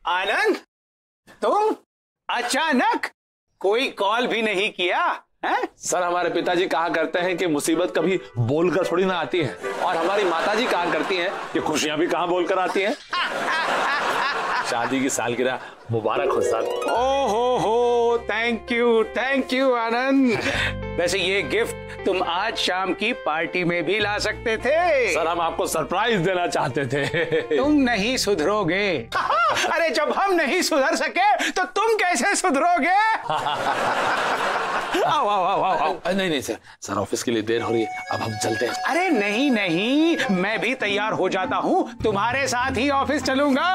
आनंद, तुम अचानक कोई कॉल भी नहीं किया है? सर हमारे पिताजी कहा करते हैं कि मुसीबत कभी बोलकर थोड़ी ना आती है, और हमारी माताजी कहा करती हैं कि खुशियां भी कहां बोलकर आती हैं। शादी की सालगिरह मुबारक हो सर। हो, थैंक यू आनंद। वैसे ये गिफ्ट तुम आज शाम की पार्टी में भी ला सकते थे। सर हम आपको सरप्राइज देना चाहते थे। तुम नहीं सुधरोगे। अरे जब हम नहीं सुधर सके तो तुम कैसे सुधरोगे? आओ। नहीं सर ऑफिस के लिए देर हो रही है, अब हम चलते हैं। अरे नहीं, मैं भी तैयार हो जाता हूँ, तुम्हारे साथ ही ऑफिस चलूंगा।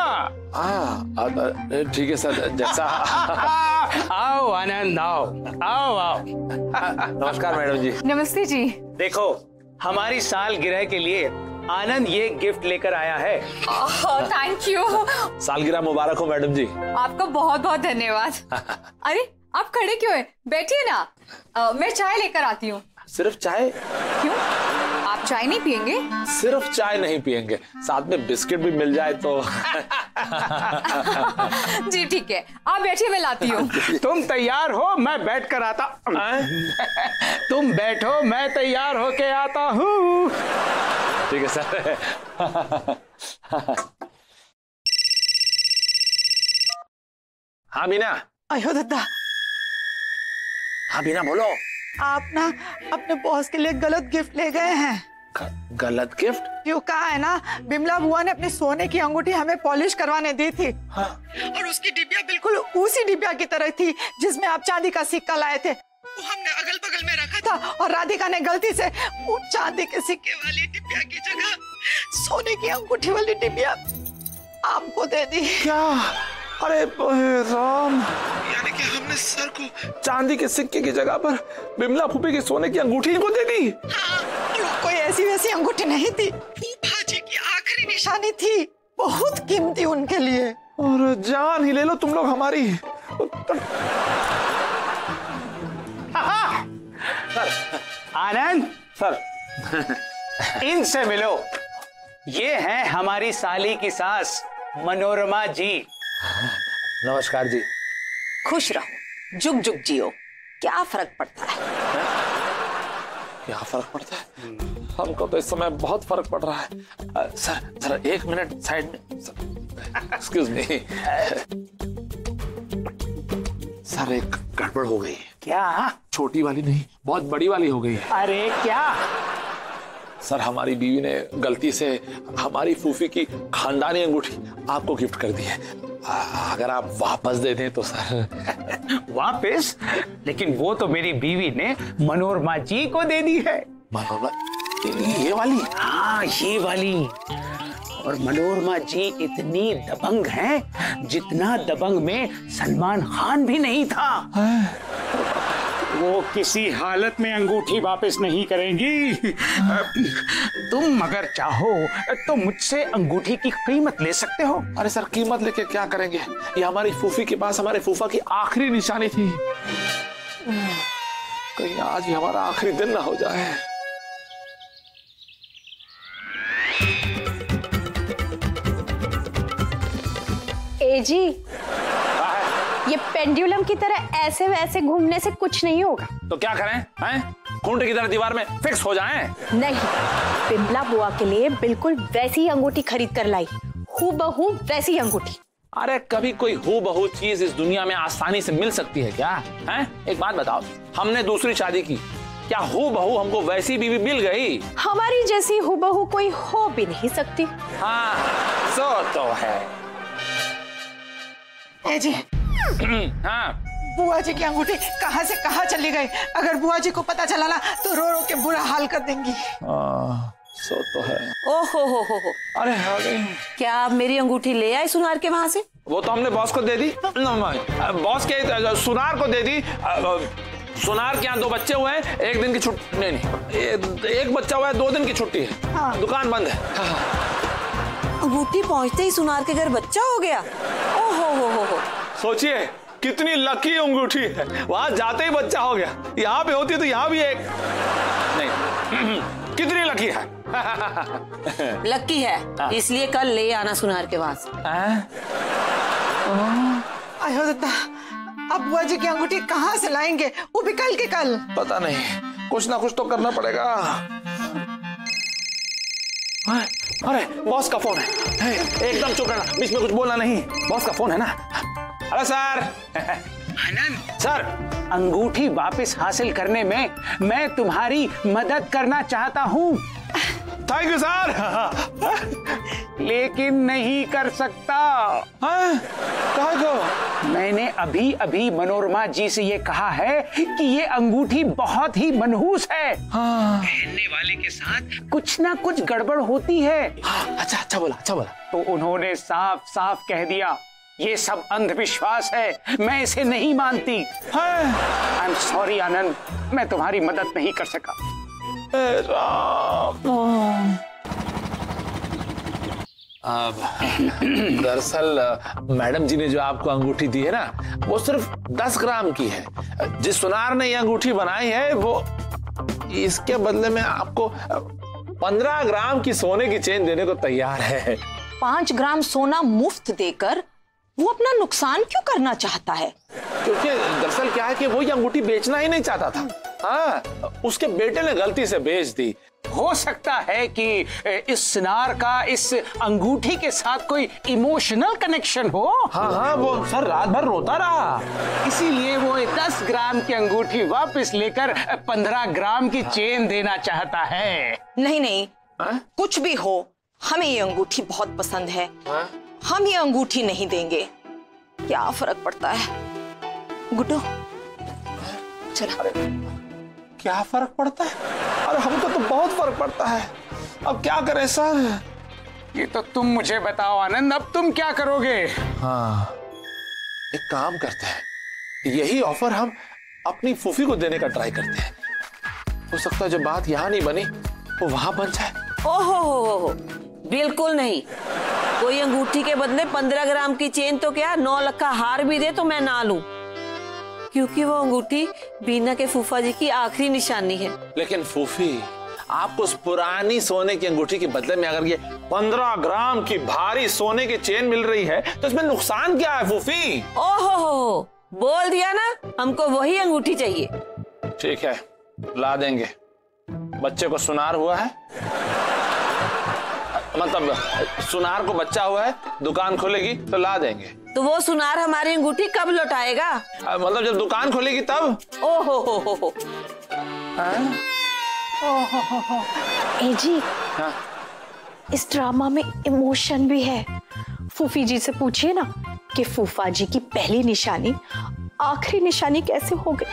ठीक है सर, जैसा। आओ आनंद, आओ। नमस्कार मैडम जी। नमस्ते जी। देखो, हमारी सालगिरह के लिए आनंद ये गिफ्ट लेकर आया है। Thank you. सालगिरह मुबारक हो मैडम जी। आपका बहुत बहुत धन्यवाद। अरे आप खड़े क्यों हैं? बैठिए ना, मैं चाय लेकर आती हूँ। सिर्फ चाय? क्यों, आप चाय नहीं पियेंगे? सिर्फ चाय नहीं पियेंगे, साथ में बिस्किट भी मिल जाए तो। जी ठीक है, आप बैठिए, मैं लाती हूँ। तुम तैयार हो, मैं बैठ कर आता। तुम बैठो, मैं तैयार होके आता हूँ। ठीक है सर। हाँ बीना। अयो दादा। हाँ बीना बोलो। आप ना अपने बॉस के लिए गलत गिफ्ट ले गए हैं। गलत गिफ्ट? क्यों कहा है ना, बिमला बुआ ने अपनी सोने की अंगूठी हमें पॉलिश करवाने दी थी। हाँ। और उसकी डिबिया बिल्कुल उसी डिबिया की तरह थी जिसमें आप चांदी का सिक्का लाए थे। वो हमने अगल बगल में रखा था और राधिका ने गलती से वो चांदी के सिक्के वाली डिबिया की जगह सोने की अंगूठी वाली डिबिया आपको दे दी। क्या? अरे राम, यानी कि हमने सर को चांदी के सिक्के की जगह पर बिमला फूफी की सोने की अंगूठी को दे दी। हाँ, कोई ऐसी वैसी अंगूठी नहीं थी, फूफा जी की आखिरी निशानी थी, बहुत कीमती उनके लिए। और जान ही ले लो तुम लोग हमारी। आनंद सर। इनसे मिलो, ये है हमारी साली की सास मनोरमा जी। नमस्कार जी। खुश रहो, जुग जुग जियो। क्या फर्क पड़ता है? क्या फर्क पड़ता है? हमको तो इस समय बहुत फर्क पड़ रहा है। सर जरा एक मिनट साइड में। एक्सक्यूज मी सर, एक गड़बड़ हो गई। क्या? छोटी वाली नहीं, बहुत बड़ी वाली हो गई है। अरे क्या? सर हमारी बीवी ने गलती से हमारी फूफी की खानदानी अंगूठी आपको गिफ्ट कर दी है। अगर आप वापस दे दें तो सर। वापस? लेकिन वो तो मेरी बीवी ने मनोरमा जी को दे दी है। मनोरमा? ये वाली? हाँ, ये वाली। और मनोरमा जी इतनी दबंग हैं जितना दबंग में सलमान खान भी नहीं था। वो किसी हालत में अंगूठी वापस नहीं करेंगी। तुम अगर चाहो तो मुझसे अंगूठी की कीमत ले सकते हो। अरे सर, कीमत लेके क्या करेंगे? ये हमारी फूफी के पास हमारे फूफा की आखिरी निशानी थी। कहीं आज ही हमारा आखिरी दिन ना हो जाए। ए जी, ये पेंडुलम की तरह ऐसे वैसे घूमने से कुछ नहीं होगा। तो क्या करें? हैं? खूंटे की तरह दीवार में फिक्स हो जाएं? नहीं, बिमला बुआ के लिए बिल्कुल वैसी अंगूठी खरीद कर लाई, हूबहू वैसी अंगूठी। अरे कभी कोई हूबहू चीज इस दुनिया में आसानी से मिल सकती है क्या? हैं? एक बात बताओ, हमने दूसरी शादी की, क्या हूबहू हमको वैसी बीवी मिल गई? हमारी जैसी हूबहू कोई हो भी नहीं सकती। हाँ, सो तो है। ए जी, हाँ, बुआ जी की अंगूठी कहाँ से कहाँ चली गई? अगर बुआ जी को पता चला ना तो रो रो के बुरा हाल कर देंगी। सो तो है। ओहो हो। अरे आ गई। क्या आप मेरी अंगूठी ले आए सुनार के वहां से? वो तो हमने बॉस को दे दी। बॉस के सुनार को दे दी। सुनार के यहाँ 2 बच्चे हुए हैं, 1 दिन की छुट्टी नहीं, एक बच्चा हुआ है, 2 दिन की छुट्टी है। हाँ। दुकान बंद है। अंगूठी पहुंचते ही सुनार के घर बच्चा हो गया। ओहो हो। सोचिए कितनी लकी अंगूठी है, वहां जाते ही बच्चा हो गया। यहाँ पे होती तो यहाँ भी एक नहीं। कितनी लकी है। लकी है, इसलिए कल ले आना सुनार के पास। आयो दादा, अब बुआ जी की अंगूठी कहाँ से लाएंगे, वो भी कल के कल। पता नहीं, कुछ ना कुछ तो करना पड़ेगा। अरे बॉस का फोन है। एकदम चुप रहना, बीच में कुछ बोलना नहीं। बॉस का फोन है ना। Hello sir. आनंद सर, अंगूठी वापस हासिल करने में मैं तुम्हारी मदद करना चाहता हूँ, थैंक यू सर। लेकिन नहीं कर सकता। कहाँ को? मैंने अभी अभी मनोरमा जी से ये कहा है कि ये अंगूठी बहुत ही मनहूस है। पहनने वाले के साथ कुछ ना कुछ गड़बड़ होती है। अच्छा बोला। तो उन्होंने साफ साफ कह दिया, ये सब अंधविश्वास है, मैं इसे नहीं मानती। आई एम सॉरी आनंद, मैं तुम्हारी मदद नहीं कर सका। अब दरअसल मैडम जी ने जो आपको अंगूठी दी है ना, वो सिर्फ 10 ग्राम की है। जिस सुनार ने ये अंगूठी बनाई है, वो इसके बदले में आपको 15 ग्राम की सोने की चेन देने को तैयार है। 5 ग्राम सोना मुफ्त देकर वो अपना नुकसान क्यों करना चाहता है? क्योंकि दरअसल क्या है कि वो ये अंगूठी बेचना ही नहीं चाहता था। हाँ, उसके बेटे ने गलती से बेच दी। हो सकता है कि इस सुनार का इस अंगूठी के साथ कोई इमोशनल कनेक्शन हो। हाँ, वो सर रात भर रोता रहा, इसीलिए वो 10 ग्राम की अंगूठी वापस लेकर 15 ग्राम की चेन देना चाहता है। नहीं, कुछ भी हो, हमें ये अंगूठी बहुत पसंद है। हम ये अंगूठी नहीं देंगे। क्या फर्क पड़ता है गुड्डू? चला। क्या फर्क पड़ता है? अरे हमको तो बहुत फर्क पड़ता है। अब क्या करें सर? ये तो तुम मुझे बताओ आनंद, अब तुम क्या करोगे? हाँ, एक काम करते हैं, यही ऑफर हम अपनी फूफी को देने का ट्राई करते हैं। हो सकता है जो बात यहाँ नहीं बनी वो वहां बन जाए। ओहो, बिल्कुल नहीं। कोई अंगूठी के बदले 15 ग्राम की चेन तो क्या 9 लाख का हार भी दे तो मैं ना लूं, क्योंकि वो अंगूठी बीना के फूफा जी की आखिरी निशानी है। लेकिन फूफी, आपको उस पुरानी सोने की अंगूठी के बदले में अगर ये 15 ग्राम की भारी सोने की चेन मिल रही है तो इसमें नुकसान क्या है फूफी? ओहो, बोल दिया ना, हमको वही अंगूठी चाहिए। ठीक है, ला देंगे। बच्चे को सुनार हुआ है, मतलब सुनार को बच्चा हुआ है, दुकान खुलेगी तो ला देंगे। तो वो सुनार हमारी अंगूठी कब लौटाएगा? मतलब जब दुकान खुलेगी तब। ओहो। ए जी, हाँ? इस ड्रामा में इमोशन भी है। फूफी जी से पूछिए ना कि फूफा जी की पहली निशानी आखिरी निशानी कैसे हो गई।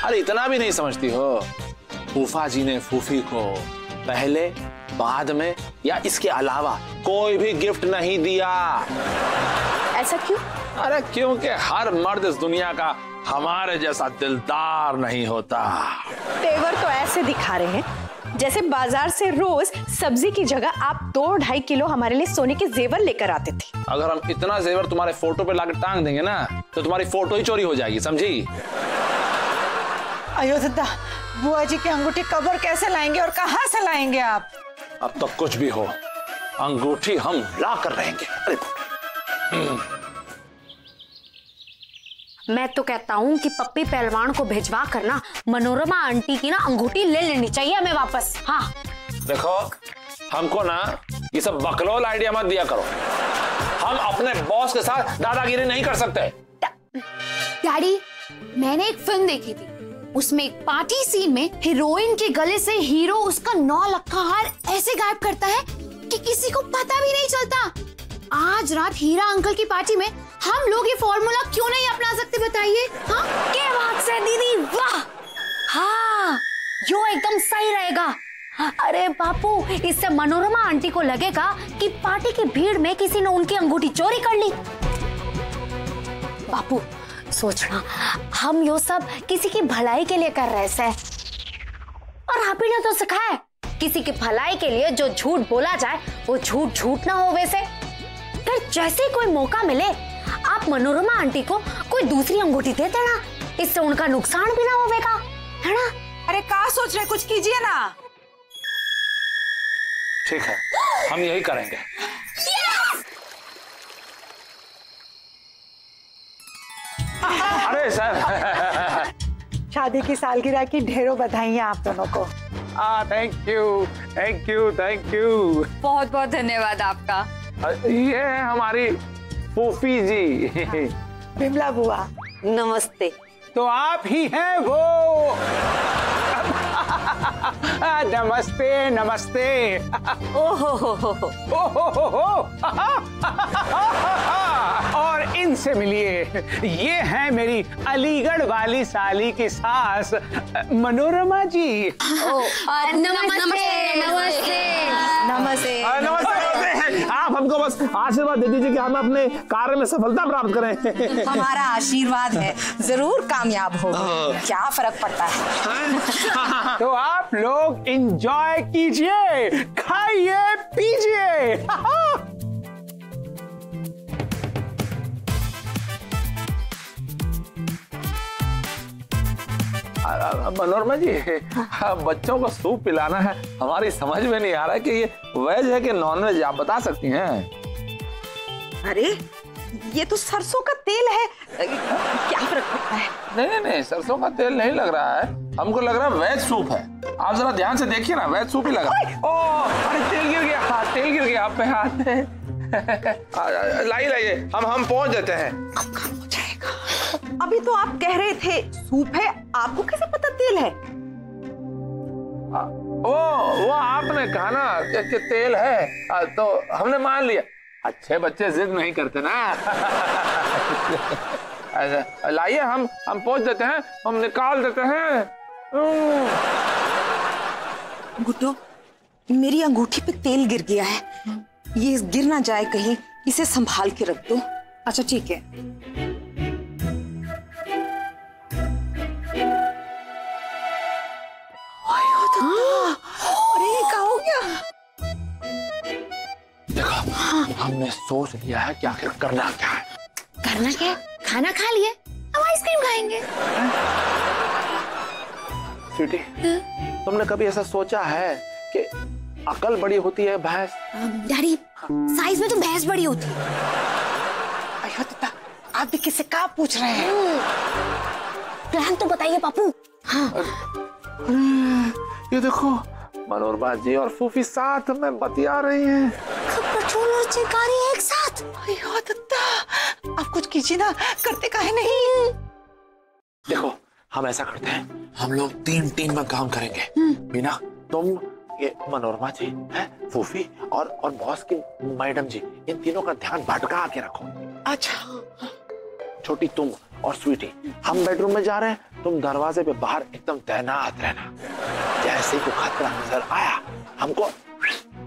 अरे इतना भी नहीं समझती हो? फूफा जी ने फूफी को पहले, बाद में या इसके अलावा कोई भी गिफ्ट नहीं दिया। ऐसा क्यों? अरे क्योंकि हर मर्द इस दुनिया का हमारे जैसा दिलदार नहीं होता। तेवर तो ऐसे दिखा रहे हैं जैसे बाजार से रोज सब्जी की जगह आप 2-2.5 किलो हमारे लिए सोने के जेवर लेकर आते थे। अगर हम इतना जेवर तुम्हारे फोटो पे लाकर टांग देंगे ना, तो तुम्हारी फोटो ही चोरी हो जाएगी, समझी? आयो दादा, बुआ जी की अंगूठी कब और कैसे लाएंगे और कहाँ से लाएंगे आप? अब तो कुछ भी हो, अंगूठी हम ला कर रहेंगे। अरे मैं तो कहता हूँ कि पप्पी पहलवान को भिजवा कर ना मनोरमा आंटी की ना अंगूठी ले लेनी चाहिए हमें वापस। हाँ देखो, हमको ना ये सब बकलोल आइडिया मत दिया करो। हम अपने बॉस के साथ दादागिरी नहीं कर सकते। डैडी, मैंने एक फिल्म देखी थी, उसमें एक पार्टी सीन में हीरोइन के गले से हीरो उसका 9 लाख का हार ऐसे गायब करता है कि किसी को पता भी नहीं चलता। आज रात हीरा अंकल की पार्टी में हम लोग ये फॉर्मूला क्यों नहीं अपना सकते बताइए? हाँ, क्या बात है दीदी, वाह। हाँ, यो एकदम सही रहेगा। अरे बापू, इससे मनोरमा आंटी को लगेगा कि पार्टी की भीड़ में किसी ने उनकी अंगूठी चोरी कर ली। बापू सोचना, हम यो सब किसी की भलाई के लिए कर रहे हैं, और आप ही ने तो सिखाया किसी की भलाई के लिए जो झूठ बोला जाए वो झूठ झूठ ना हो। वैसे फिर जैसे कोई मौका मिले आप मनोरमा आंटी को कोई दूसरी अंगूठी दे देना, इससे उनका नुकसान भी ना होगा, है ना? अरे क्या सोच रहे, कुछ कीजिए ना। ठीक है, हम यही करेंगे। अरे सर, शादी की सालगिरह की ढेरों बधाइयाँ आप दोनों को। Thank you thank you thank you. बहुत बहुत धन्यवाद आपका। ये है हमारी फूफी जी। बिमला बुआ नमस्ते। तो आप ही हैं वो। नमस्ते नमस्ते। ओहो हो। और इनसे मिलिए, ये है मेरी अलीगढ़ वाली साली की सास मनोरमा जी। नमस्ते नमस्ते नमस्ते। नमस्ते। आप हमको बस आशीर्वाद दे दीजिए कि हम अपने कार्य में सफलता प्राप्त करें। हमारा आशीर्वाद है, जरूर कामयाब होगा। क्या फर्क पड़ता है। तो आप लोग एंजॉय कीजिए, खाइए पीजिए। मनोरमा जी, बच्चों को सूप पिलाना है, हमारी समझ में नहीं आ रहा है कि ये वेज है कि नॉन वेज, आप बता सकती हैं? अरे ये तो सरसों का तेल है, क्या फर्क पड़ता है। नहीं, सरसों का तेल नहीं लग रहा है, हमको लग रहा है वेज सूप है। आप जरा ध्यान से देखिए ना, वेज सूप ही लग रहा है। ओह, अरे तेल गिर गया आप पे हाथ में। लाइए, हम पहुंच जाते हैं। अब काम हो जाएगा। अभी तो आप कह रहे थे सूप है, आपको कैसे पता तेल है। वो आपने कहा ना कि तेल है, तो हमने मान लिया। अच्छे बच्चे जिद नहीं करते ना। ऐसा लाइए, हम पहुंच देते हैं, हम निकाल देते हैं। गुड्डो, मेरी अंगूठी पे तेल गिर गया है, ये गिर ना जाए कहीं, इसे संभाल के रख दो। अच्छा ठीक है। अरे क्या हो गया। देखो, हमने सोच लिया है कि आखिर करना क्या है। करना क्या है? खाना खा लिए, अब आइसक्रीम खाएंगे। स्वीटी, तुमने कभी ऐसा सोचा है कि अकल बड़ी होती है भैंस? डैडी, साइज में तो भैंस बड़ी होती है। अयो दादा, आप भी किससे क्या पूछ रहे हैं? प्लान तो बताइए पापू। हाँ। ये देखो, मनोरमा जी और फूफी साथ में बतिया रही हैं। पेट्रोल और चिंगारी एक साथ। अयो दादा, आप कुछ कीजिए ना, करते काहे नहीं। देखो, हम ऐसा करते हैं, हम लोग 3 टीम में काम करेंगे। मीना, तुम, ये मनोरमा जी है, फूफी और बॉस की मैडम जी, इन तीनों का ध्यान भटका के रखो। अच्छा। छोटी तुम और स्वीटी, हम बेडरूम में जा रहे हैं, तुम दरवाजे पे बाहर एकदम तैनात रहना। जैसे कोई खतरा नजर आया, हमको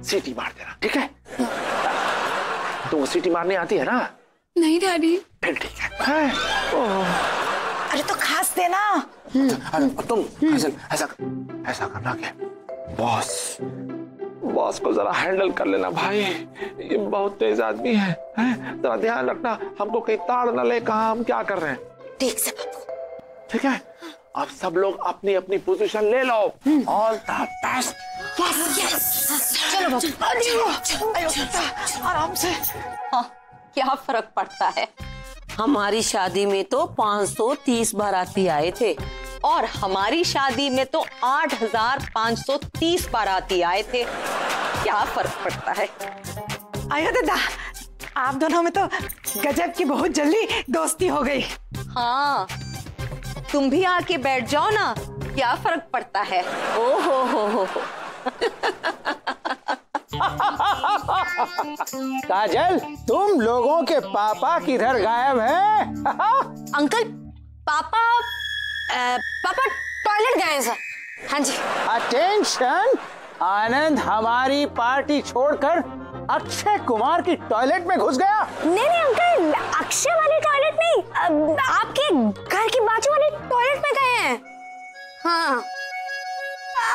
सीटी मार देना, ठीक है? तुमको सीटी मारनी आती है ना? नहीं डैडी। फिर ठीक है। अरे तो खास देना। तुम ऐसा करना कि बॉस को जरा हैंडल कर लेना भाई, ये बहुत तेज आदमी है, जरा ध्यान रखना, हमको कहीं ताड़ न ले कहाँ हम क्या कर रहे हैं। ठीक से पापू। ठीक है, अब सब लोग अपनी अपनी पोजीशन ले लो। All the best. चलो बापू। आराम से। हाँ, क्या फर्क पड़ता है। हमारी शादी में तो 530 बाराती आए थे और हमारी शादी में तो 8530 बाराती आए थे। क्या फर्क पड़ता है। आयो दादा, आप दोनों में तो गजब की बहुत जल्दी दोस्ती हो गई। हाँ, तुम भी आके बैठ जाओ ना, क्या फर्क पड़ता है। ओ हो। काजल, तुम लोगों के पापा किधर गायब हैं? अंकल, पापा टॉयलेट गए हैं सर। हाँ जी। अटेंशन, आनंद हमारी पार्टी छोड़कर अक्षय कुमार की टॉयलेट में घुस गया। नहीं अंकल, अक्षय वाली टॉयलेट नहीं, आपके घर की बाजू वाली टॉयलेट में गए हैं। हाँ।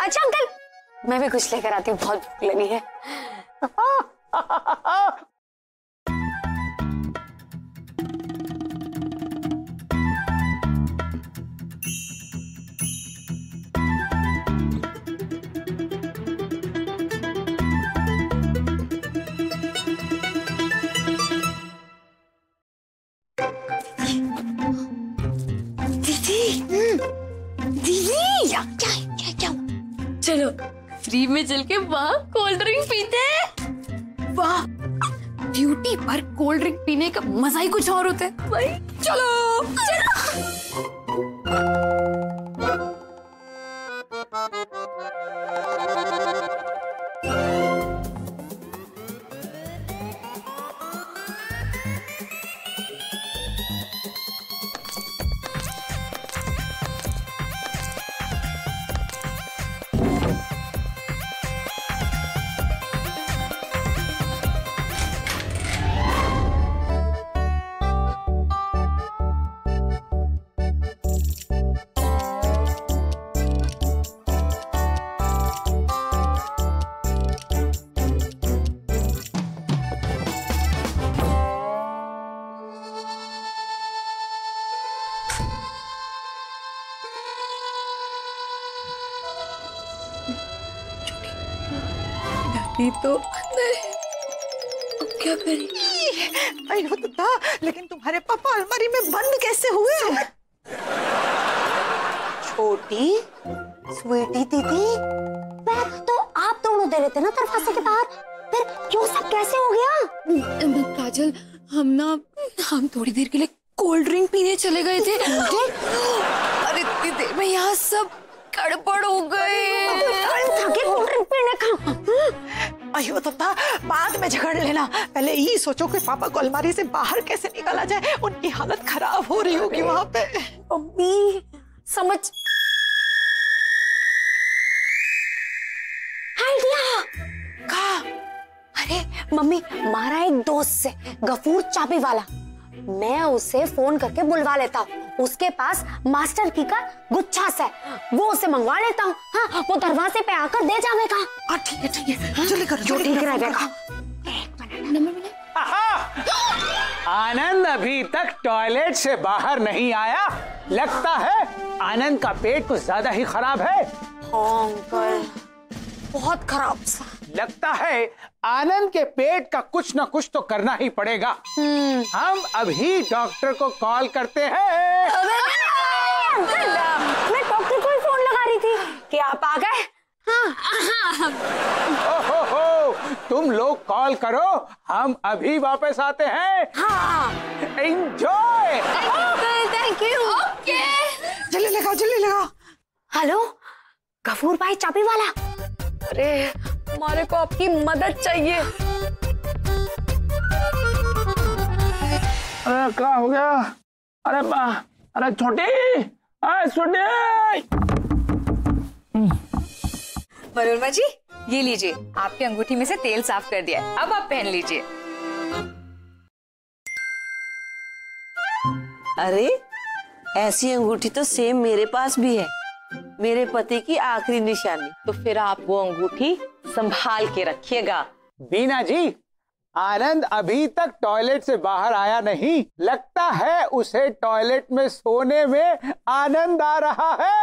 अच्छा अंकल, मैं भी कुछ लेकर आती हूँ, बहुत भूख लगी है। चलो फ्री में चल के वहाँ कोल्ड ड्रिंक पीते हैं। वाह, ड्यूटी पर कोल्ड ड्रिंक पीने का मजा ही कुछ और होता है भाई। चलो चलो। तो अंदर है, अब क्या करें? आई हो तो था, लेकिन तुम्हारे पापा अलमारी में बंद कैसे हुए? छोटी स्वीटी दीदी, बैग तो आप दोनों दे रहे थे ना दरवाजे के बाहर, फिर ये सब कैसे हो गया? काजल, हम थोड़ी देर के लिए कोल्ड ड्रिंक पीने चले गए थे और इतनी देर में यहाँ सब गड़बड़ हो गए। कोल्ड ड्रिंक पीने का अयो तो था, बाद में झगड़ लेना, पहले यही सोचो कि पापा को अलमारी से बाहर कैसे निकाला जाए। उनकी हालत खराब हो रही होगी वहाँ पे। मम्मी समझ आइडिया का। अरे मम्मी, हमारा एक दोस्त से गफूर चाबी वाला, मैं उसे फोन करके बुलवा लेता हूँ। उसके पास मास्टर की का गुच्छा है, वो उसे मंगवा लेता हूँ। हाँ, वो दरवाजे पे आकर दे जाएगा। ठीक है ठीक है, जल्दी करो, जो ठीक रहेगा। आनंद अभी तक टॉयलेट से बाहर नहीं आया। लगता है आनंद का पेट कुछ ज्यादा ही खराब है। हाँ अंकल, बहुत खराब सा लगता है आनंद के पेट का कुछ न कुछ तो करना ही पड़ेगा। हम अभी डॉक्टर को कॉल करते हैं। मैं डॉक्टर को ही फोन लगा रही थी कि आप आ गए। हाँ। ओहो, तुम लोग कॉल करो, हम अभी वापस आते हैं। हाँ। एंजॉय। Thank you. ओके, जल्दी लगाओ, जल्दी लगाओ। हेलो गफूर भाई चाबी वाला, अरे हमारे को आपकी मदद चाहिए। अरे क्या हो गया? अरे छोटी, मनोरमा जी, ये लीजिए, आपकी अंगूठी में से तेल साफ कर दिया है, अब आप पहन लीजिए। अरे ऐसी अंगूठी तो सेम मेरे पास भी है, मेरे पति की आखिरी निशानी। तो फिर आप वो अंगूठी संभाल के रखिएगा। बीना जी, आनंद अभी तक टॉयलेट से बाहर आया नहीं। लगता है उसे टॉयलेट में सोने में आनंद आ रहा है।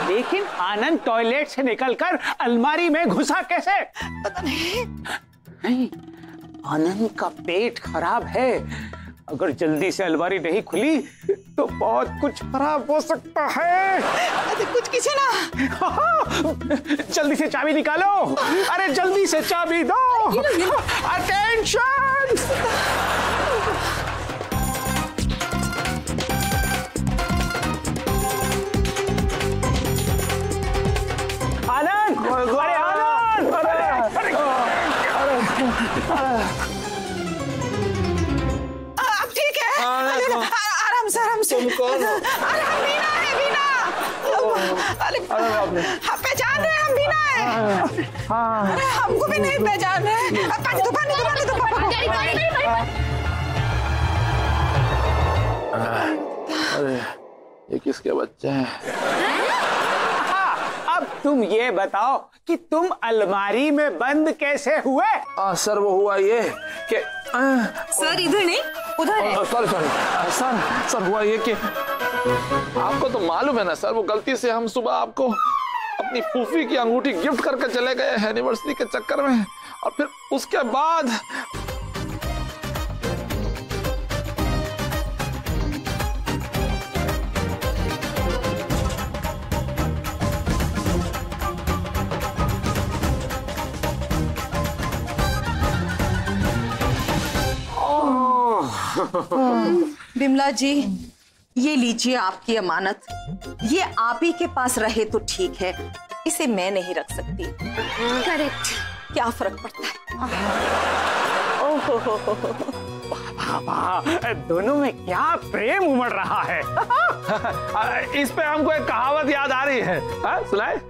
लेकिन आनंद टॉयलेट से निकलकर अलमारी में घुसा कैसे? पता नहीं। आनंद का पेट खराब है। अगर जल्दी से अलमारी नहीं खुली तो बहुत कुछ खराब हो सकता है। अरे कुछ किसी ना। जल्दी से चाबी निकालो। अरे जल्दी से चाबी दो। अटेंशन। आनंद, अरे आनंद, अब ठीक है। आराम से, आराम से। अरे हम बीना है, बीना। अरे पहचान रहे हम बीना है। अरे हमको भी नहीं पहचान रहे। पानी दो, पानी दो, पानी दो पापा को। अरे ये किसके बच्चे हैं? अब तुम ये बताओ कि तुम अलमारी में बंद कैसे हुए? सर वो हुआ ये कि सर इधर नहीं उधर है। सॉरी सर हुआ ये कि आपको तो मालूम है ना सर, वो गलती से हम सुबह आपको अपनी फूफी की अंगूठी गिफ्ट करके चले गए एनिवर्सरी के चक्कर में, और फिर उसके बाद बिमला जी, ये लीजिए आपकी अमानत। ये आप ही के पास रहे तो ठीक है, इसे मैं नहीं रख सकती। करेक्ट। क्या फर्क पड़ता है? दोनों में क्या प्रेम उमड़ रहा है। इस पे हमको एक कहावत याद आ रही है, सुनाए?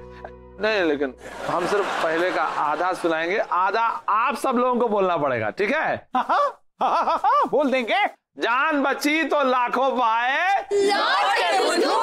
नहीं, लेकिन हम सिर्फ पहले का आधा सुनाएंगे, आधा आप सब लोगों को बोलना पड़ेगा, ठीक है? बोल देंगे। जान बची तो लाखों पाए, लौट कर ढूंढूं